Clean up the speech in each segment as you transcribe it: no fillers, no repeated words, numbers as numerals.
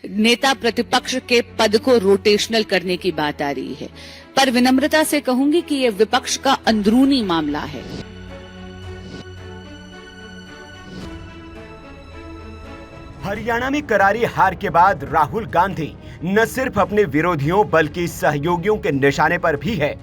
नेता प्रतिपक्ष के पद को रोटेशनल करने की बात आ रही है, पर विनम्रता से कहूंगी कि ये विपक्ष का अंदरूनी मामला है। हरियाणा में करारी हार के बाद राहुल गांधी न सिर्फ अपने विरोधियों बल्कि सहयोगियों के निशाने पर भी है।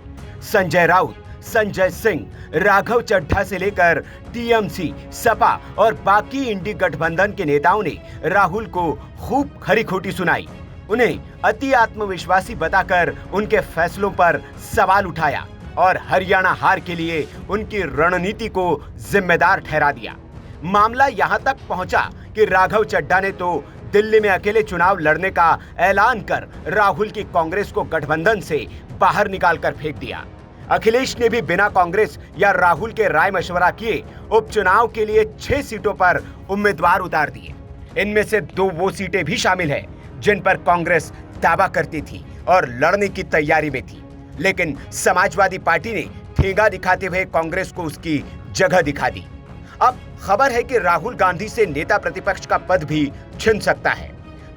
संजय राउत, संजय सिंह, राघव चड्ढा से लेकर टीएमसी, सपा और बाकी इंडी गठबंधन के नेताओं ने राहुल को खूब खरी खोटी सुनाई। उन्हें अति आत्मविश्वासी बताकर उनके फैसलों पर सवाल उठाया और हरियाणा हार के लिए उनकी रणनीति को जिम्मेदार ठहरा दिया। मामला यहां तक पहुंचा कि राघव चड्ढा ने तो दिल्ली में अकेले चुनाव लड़ने का ऐलान कर राहुल की कांग्रेस को गठबंधन से बाहर निकालकर फेंक दिया। अखिलेश ने भी बिना कांग्रेस या राहुल के राय मशवरा किए उपचुनाव के लिए 6 सीटों पर उम्मीदवार उतार दिए। इनमें से 2 वो सीटें भी शामिल है जिन पर कांग्रेस दावा करती थी और लड़ने की तैयारी में थी, लेकिन समाजवादी पार्टी ने ठेंगा दिखाते हुए कांग्रेस को उसकी जगह दिखा दी। अब खबर है कि राहुल गांधी से नेता प्रतिपक्ष का पद भी छिन सकता है।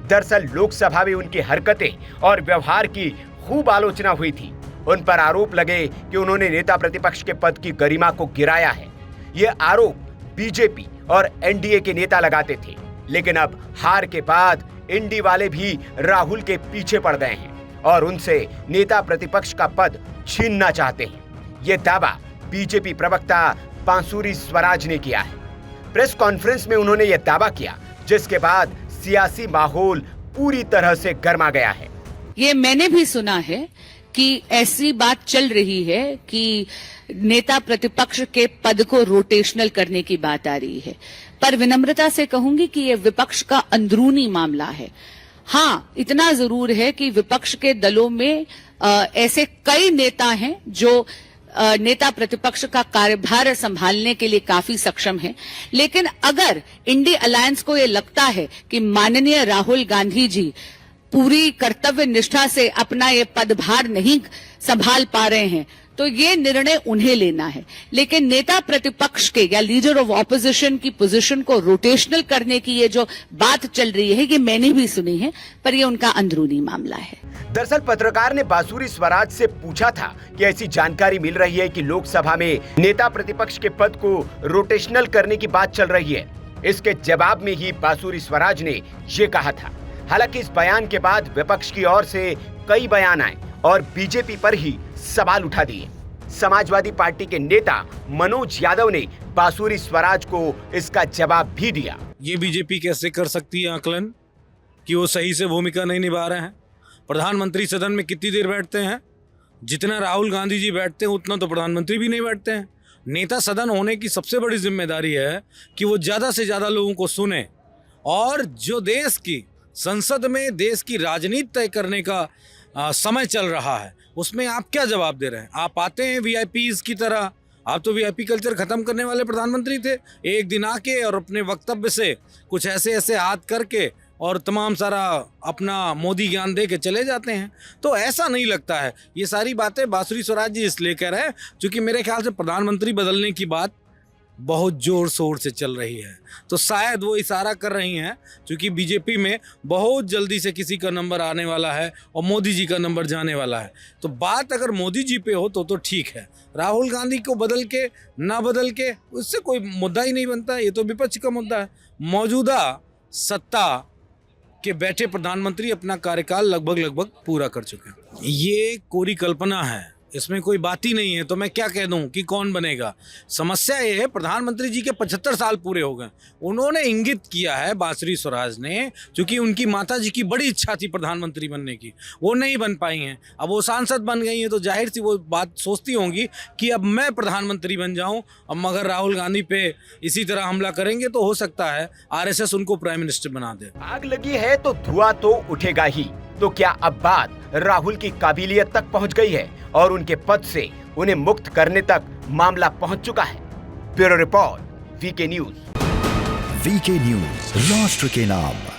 दरअसल लोकसभा में उनकी हरकतें और व्यवहार की खूब आलोचना हुई थी। उन पर आरोप लगे कि उन्होंने नेता प्रतिपक्ष के पद की गरिमा को गिराया है। ये आरोप बीजेपी और एनडीए के नेता लगाते थे, लेकिन अब हार के बाद इंडी वाले भी राहुल के पीछे पड़ गए हैं और उनसे नेता प्रतिपक्ष का पद छीनना चाहते हैं। ये दावा बीजेपी प्रवक्ता बांसुरी स्वराज ने किया है। प्रेस कॉन्फ्रेंस में उन्होंने यह दावा किया, जिसके बाद सियासी माहौल पूरी तरह से गर्मा गया है। ये मैंने भी सुना है कि ऐसी बात चल रही है कि नेता प्रतिपक्ष के पद को रोटेशनल करने की बात आ रही है, पर विनम्रता से कहूंगी कि यह विपक्ष का अंदरूनी मामला है। हाँ, इतना जरूर है कि विपक्ष के दलों में ऐसे कई नेता हैं जो नेता प्रतिपक्ष का कार्यभार संभालने के लिए काफी सक्षम है, लेकिन अगर इंडी अलायंस को ये लगता है कि माननीय राहुल गांधी जी पूरी कर्तव्य निष्ठा से अपना ये पदभार नहीं संभाल पा रहे हैं, तो ये निर्णय उन्हें लेना है। लेकिन नेता प्रतिपक्ष के या लीडर ऑफ ऑपोजिशन की पोजीशन को रोटेशनल करने की ये जो बात चल रही है, ये मैंने भी सुनी है, पर ये उनका अंदरूनी मामला है। दरअसल पत्रकार ने बांसुरी स्वराज से पूछा था कि ऐसी जानकारी मिल रही है कि लोकसभा में नेता प्रतिपक्ष के पद को रोटेशनल करने की बात चल रही है। इसके जवाब में ही बांसुरी स्वराज ने ये कहा था। हालांकि इस बयान के बाद विपक्ष की ओर से कई बयान आए और बीजेपी पर ही सवाल उठा दिए। समाजवादी पार्टी के नेता मनोज यादव ने बांसुरी स्वराज को इसका जवाब भी दिया। ये बीजेपी कैसे कर सकती है आकलन कि वो सही से भूमिका नहीं निभा रहे हैं? प्रधानमंत्री सदन में कितनी देर बैठते हैं? जितना राहुल गांधी जी बैठते हैं उतना तो प्रधानमंत्री भी नहीं बैठते हैं। नेता सदन होने की सबसे बड़ी जिम्मेदारी है कि वो ज़्यादा से ज़्यादा लोगों को सुने और जो देश की संसद में देश की राजनीति तय करने का समय चल रहा है, उसमें आप क्या जवाब दे रहे हैं? आप आते हैं वीआईपीज़ की तरह। आप तो वीआईपी कल्चर खत्म करने वाले प्रधानमंत्री थे। एक दिन आके और अपने वक्तव्य से कुछ ऐसे हाथ करके और तमाम सारा अपना मोदी ज्ञान दे के चले जाते हैं। तो ऐसा नहीं लगता है। ये सारी बातें बांसुरी स्वराज जी इसलिए कह रहे हैं क्योंकि मेरे ख्याल से प्रधानमंत्री बदलने की बात बहुत ज़ोर शोर से चल रही है। तो शायद वो इशारा कर रही हैं क्योंकि बीजेपी में बहुत जल्दी से किसी का नंबर आने वाला है और मोदी जी का नंबर जाने वाला है। तो बात अगर मोदी जी पे हो तो ठीक है। राहुल गांधी को बदल के ना बदल के उससे कोई मुद्दा ही नहीं बनता। ये तो विपक्ष का मुद्दा है। मौजूदा सत्ता के बैठे प्रधानमंत्री अपना कार्यकाल लगभग पूरा कर चुके हैं। ये कोरी कल्पना है, इसमें कोई बात ही नहीं है। तो मैं क्या कह दूं कि कौन बनेगा? समस्या ये है प्रधानमंत्री जी के 75 साल पूरे हो गए। उन्होंने इंगित किया है बांसुरी स्वराज ने, क्योंकि उनकी माता जी की बड़ी इच्छा थी प्रधानमंत्री बनने की, वो नहीं बन पाई हैं। अब वो सांसद बन गई हैं तो जाहिर सी वो बात सोचती होंगी कि अब मैं प्रधानमंत्री बन जाऊं। अब मगर राहुल गांधी पे इसी तरह हमला करेंगे तो हो सकता है आरएसएस उनको प्राइम मिनिस्टर बना दे। आग लगी है तो धुआं तो उठेगा ही। तो क्या अब बात राहुल की काबिलियत तक पहुंच गई है और उनके पद से उन्हें मुक्त करने तक मामला पहुंच चुका है? Bureau report, VK news. VK news, राष्ट्र के नाम।